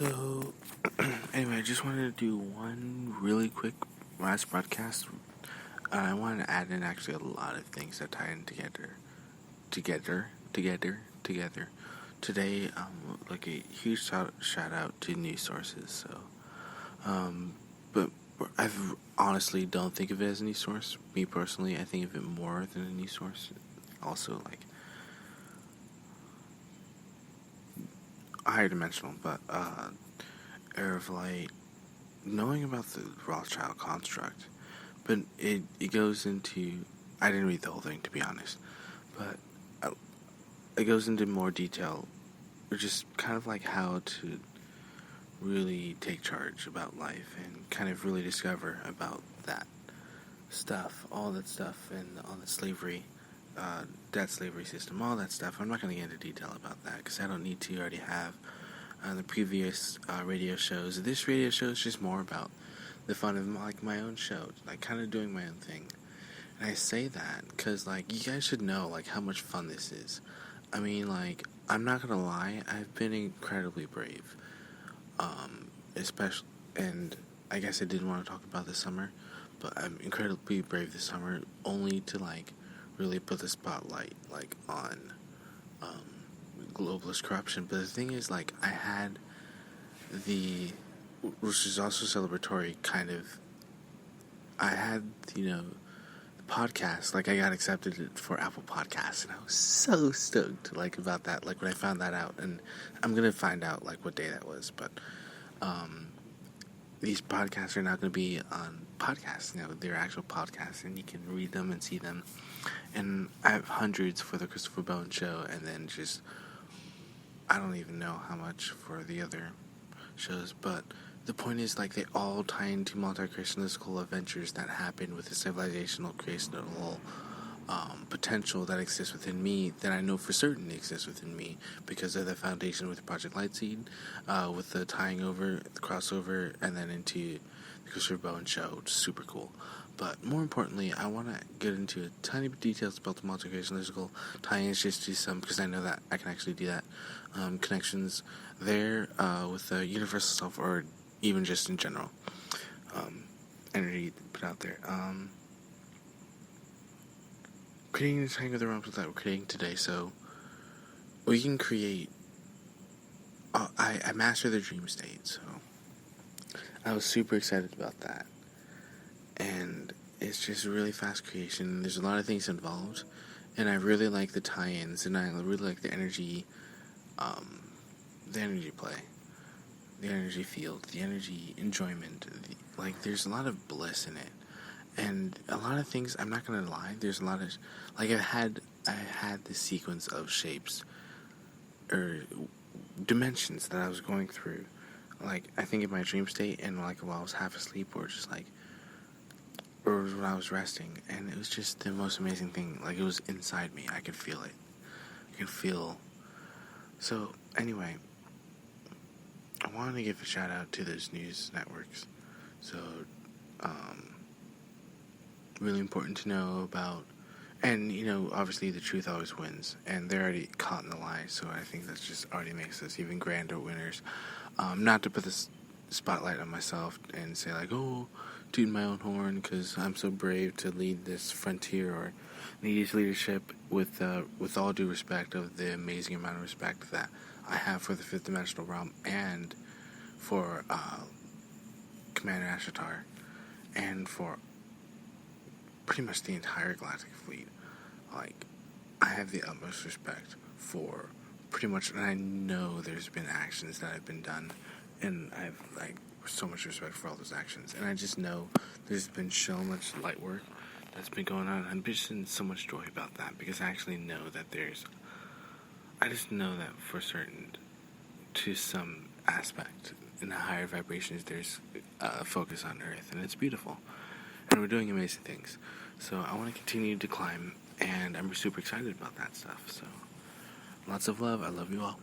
So, anyway, I just wanted to do one really quick last broadcast. I wanted to add in actually a lot of things that tie in together. Today, like a huge shout out to news sources. But I honestly don't think of it as a news source. Me personally, I think of it more than a news source. Also, like higher dimensional, but of like knowing about the Rothschild construct, but it goes into, I didn't read the whole thing to be honest, but it goes into more detail, or just kind of like how to really take charge about life and kind of really discover about that stuff, all that stuff, and all the slavery, that slavery system, all that stuff. I'm not going to get into detail about that because I don't need to. I already have the previous radio shows. This radio show is just more about the fun of like my own show, like kind of doing my own thing. And I say that because like you guys should know like how much fun this is. I mean, like, I'm not gonna lie, I've been incredibly brave. Especially, and I guess I didn't want to talk about this summer, but I'm incredibly brave this summer, only to like really put the spotlight like on globalist corruption. But the thing is, like, I had which is also celebratory, kind of. I had the podcast, like I got accepted for Apple Podcasts, and I was so stoked like about that, like when I found that out. And I'm gonna find out like what day that was, but these podcasts are now gonna be on podcasts. They're actual podcasts, and you can read them and see them. And I have hundreds for the Christopher Bowen show, and then just I don't even know how much for the other shows, but the point is, like, they all tie into multi-creational adventures that happen with the civilizational creational potential that exists within me, that I know for certain exists within me because of the foundation with Project Lightseed, with the tying over, the crossover, and then into the Christopher Bowen show, which is super cool. But more importantly, I want to get into tiny bit details about the multi-creational tie-ins, just to some, because I know that I can actually do that, connections there with the universal self, or even just in general, energy put out there. Creating the Tango of the Realms that we're creating today, so we can create. I mastered the dream state, so I was super excited about that, and it's just really fast creation. There's a lot of things involved, and I really like the tie-ins, and I really like the energy play. The energy field, the energy enjoyment, there's a lot of bliss in it, and a lot of things. I'm not gonna lie. There's a lot of I had this sequence of shapes or dimensions that I was going through. Like I think in my dream state, and like while I was half asleep, or just or when I was resting, and it was just the most amazing thing. Like it was inside me. I could feel it. I could feel. So anyway. I wanted to give a shout out to those news networks. So, really important to know about. And, obviously the truth always wins. And they're already caught in the lie, so I think that just already makes us even grander winners. Not to put this spotlight on myself and say, like, oh, toot my own horn, because I'm so brave to lead this frontier or need this leadership, with all due respect of the amazing amount of respect that I have for the fifth dimensional realm and for Commander Ashatar and for pretty much the entire galactic fleet. Like, I have the utmost respect for pretty much, and I know there's been actions that have been done, and I have so much respect for all those actions, and I just know there's been so much light work that's been going on. I'm just in so much joy about that, because I actually know that I just know that for certain, to some aspect, in the higher vibrations, there's a focus on Earth, and it's beautiful, and we're doing amazing things. So I want to continue to climb, and I'm super excited about that stuff. So lots of love. I love you all.